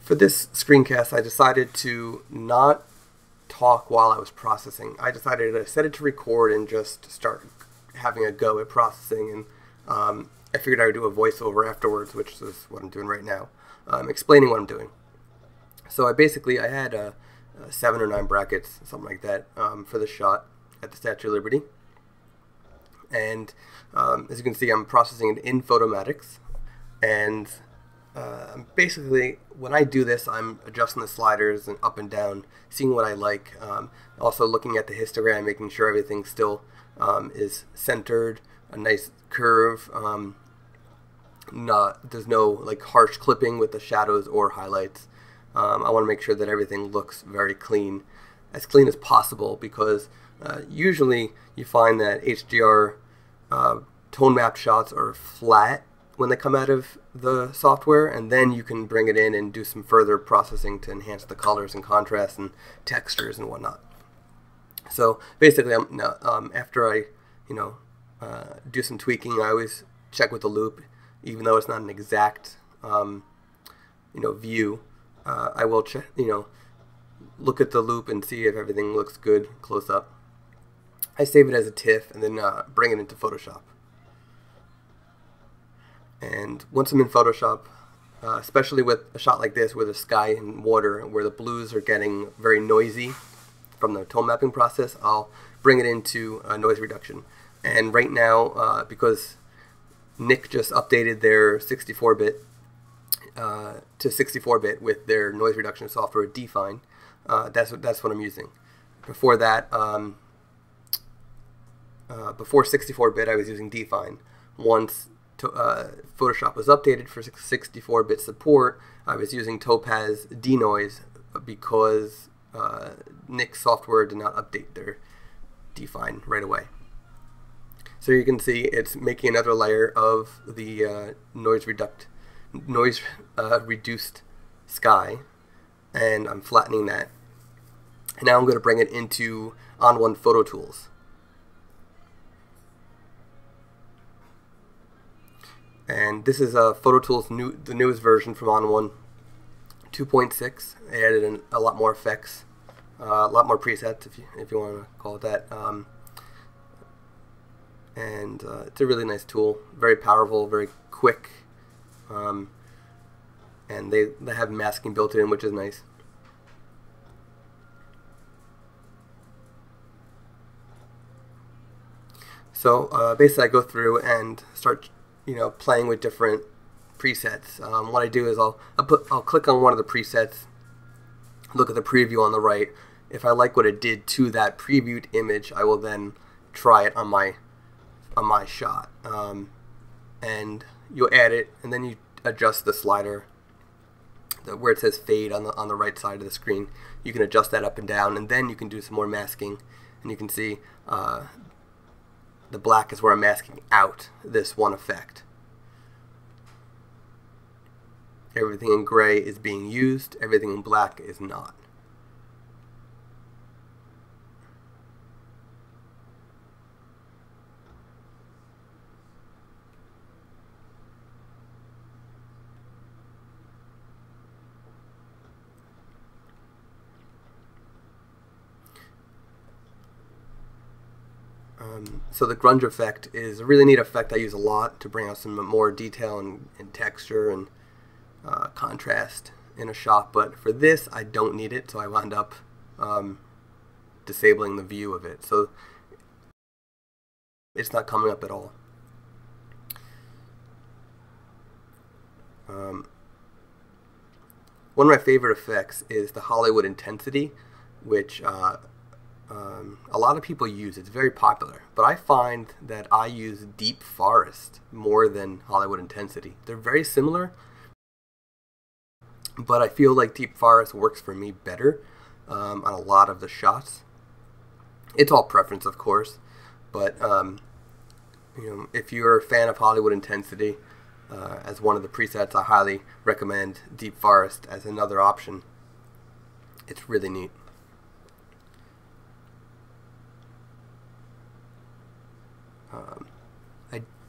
For this screencast, I decided to not talk while I was processing. I decided to set it to record and just start having a go at processing, and I figured I would do a voiceover afterwards, which is what I'm doing right now, explaining what I'm doing. So I had 7 or 9 brackets, something like that, for the shot at the Statue of Liberty. And as you can see, I'm processing it in Photomatix, and basically when I do this, I'm adjusting the sliders and up and down, seeing what I like, also looking at the histogram, making sure everything still is centered, a nice curve, there's no like harsh clipping with the shadows or highlights. I want to make sure that everything looks very clean, as clean as possible, because usually you find that HDR tone map shots are flat when they come out of the software, and then you can bring it in and do some further processing to enhance the colors and contrast and textures and whatnot. So basically, after I do some tweaking, I always check with the loop, even though it's not an exact view. I will check, look at the loop and see if everything looks good close up. I save it as a TIFF and then bring it into Photoshop. And once I'm in Photoshop, especially with a shot like this where the sky and water, where the blues are getting very noisy from the tone mapping process, I'll bring it into noise reduction. And right now, because Nik just updated their 64-bit to 64-bit with their noise reduction software, Define, that's what I'm using. Before that, before 64-bit, I was using Define. Once Photoshop was updated for 64-bit support, I was using Topaz Denoise because Nik's software did not update their Define right away. So you can see it's making another layer of the noise reduced sky, and I'm flattening that. And now I'm going to bring it into On1 Photo Tools. And this is Photo Tools, the newest version from On1 2.6. They added a lot more effects, a lot more presets, if you want to call it that. And it's a really nice tool, very powerful, very quick, and they have masking built in, which is nice. So basically, I go through and start playing with different presets. What I do is I'll click on one of the presets, look at the preview on the right. If I like what it did to that previewed image, I will then try it on my shot. And you'll add it, and then you adjust the slider where it says fade on the right side of the screen. You can adjust that up and down, and then you can do some more masking, and you can see the black is where I'm masking out this one effect. Everything in gray is being used, everything in black is not. So the grunge effect is a really neat effect I use a lot to bring out some more detail and texture and contrast in a shot, but for this I don't need it, so I wound up disabling the view of it, so it's not coming up at all. One of my favorite effects is the Hollywood intensity, which a lot of people use. It's very popular, but I find that I use Deep Forest more than Hollywood intensity. They're very similar, but I feel like Deep Forest works for me better on a lot of the shots. It's all preference, of course, but if you're a fan of Hollywood intensity as one of the presets, I highly recommend Deep Forest as another option. It's really neat.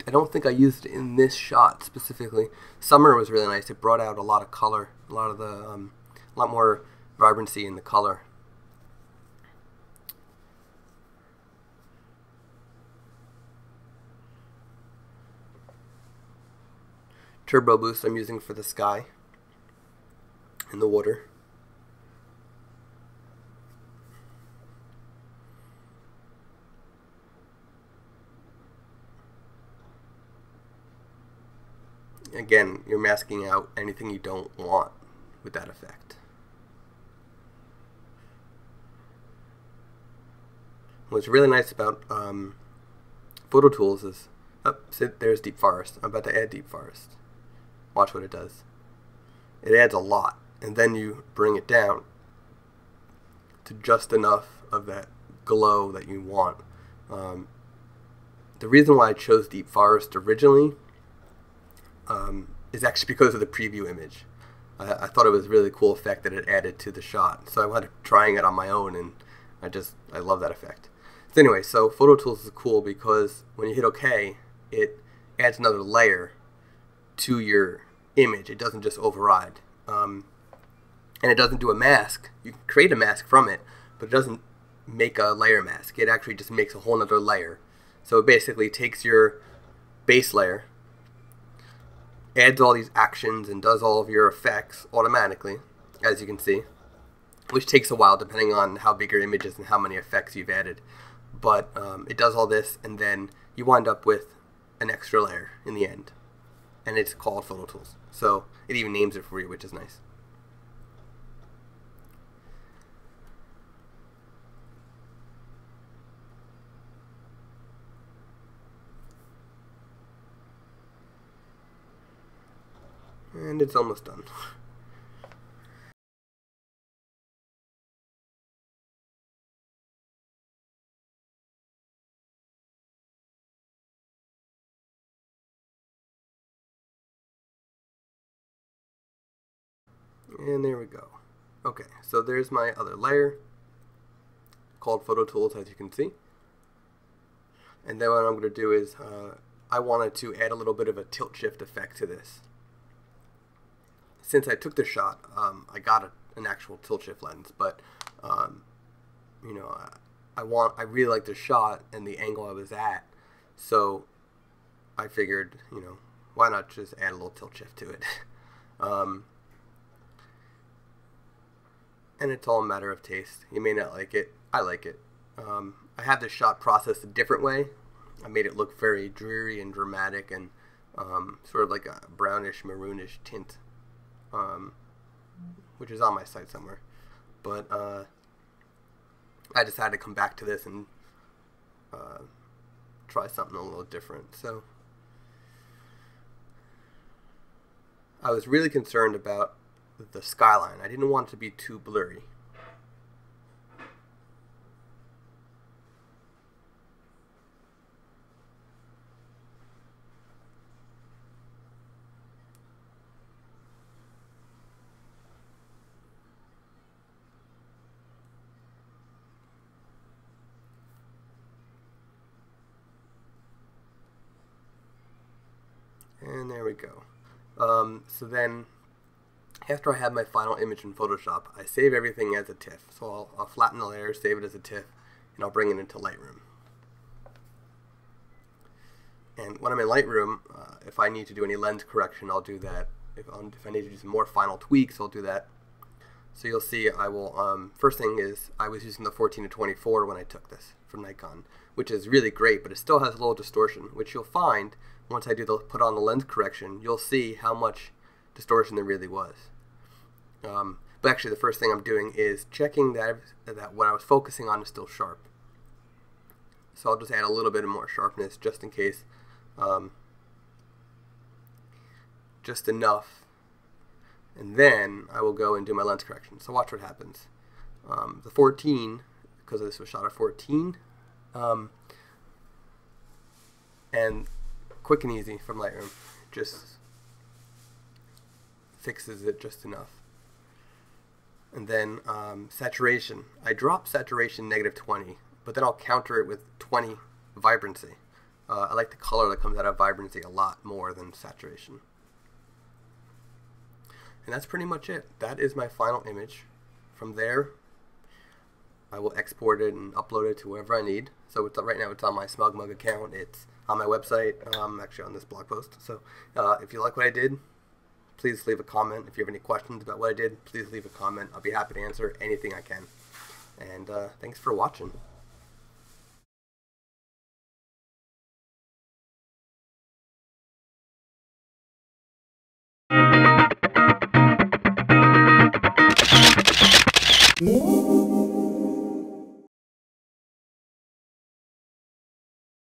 I don't think I used it in this shot specifically. Summer was really nice. It brought out a lot of color, a lot more vibrancy in the color. Turbo boost I'm using for the sky and the water. Again, you're masking out anything you don't want with that effect. What's really nice about Photo Tools is, there's Deep Forest. I'm about to add Deep Forest. Watch what it does. It adds a lot, and then you bring it down to just enough of that glow that you want. The reason why I chose Deep Forest originally is actually because of the preview image. I thought it was a really cool effect that it added to the shot, so I wound up trying it on my own, and I love that effect. So anyway, so Photo Tools is cool because when you hit OK, it adds another layer to your image. It doesn't just override. And it doesn't do a mask. You can create a mask from it, but it doesn't make a layer mask. It actually just makes a whole other layer. So it basically takes your base layer, adds all these actions, and does all of your effects automatically, as you can see, which takes a while depending on how big your image is and how many effects you've added. But it does all this, and then you wind up with an extra layer in the end. And it's called Photo Tools. So it even names it for you, which is nice. And it's almost done. And there we go. Okay, so there's my other layer called Photo Tools, as you can see. And then what I'm going to do is I wanted to add a little bit of a tilt shift effect to this. Since I took the shot, I got an actual tilt shift lens, but you know, I really like the shot and the angle I was at, so I figured, you know, why not just add a little tilt shift to it. And it's all a matter of taste. You may not like it. I like it. I had this shot processed a different way. I made it look very dreary and dramatic and sort of like a brownish, maroonish tint, which is on my site somewhere. But I decided to come back to this and try something a little different. So I was really concerned about the skyline. I didn't want it to be too blurry. And there we go. So then, after I have my final image in Photoshop, I save everything as a TIFF. So I'll flatten the layer, save it as a TIFF, and I'll bring it into Lightroom. And when I'm in Lightroom, if I need to do any lens correction, I'll do that. If I need to do some more final tweaks, I'll do that. So you'll see I will, first thing is I was using the 14-24 when I took this from Nikon, which is really great, but it still has a little distortion, which you'll find once I do put on the lens correction, you'll see how much distortion there really was. But actually the first thing I'm doing is checking that what I was focusing on is still sharp. So I'll just add a little bit more sharpness just in case, just enough. And then I will go and do my lens correction. So watch what happens. The 14, because this was shot at 14, and quick and easy from Lightroom, just fixes it just enough. And then saturation. I drop saturation -20, but then I'll counter it with 20 vibrancy. I like the color that comes out of vibrancy a lot more than saturation. And that's pretty much it. That is my final image. From there, I will export it and upload it to wherever I need. So right now it's on my SmugMug account. It's on my website. Actually on this blog post. So if you like what I did, please leave a comment. If you have any questions about what I did, please leave a comment. I'll be happy to answer anything I can. And thanks for watching.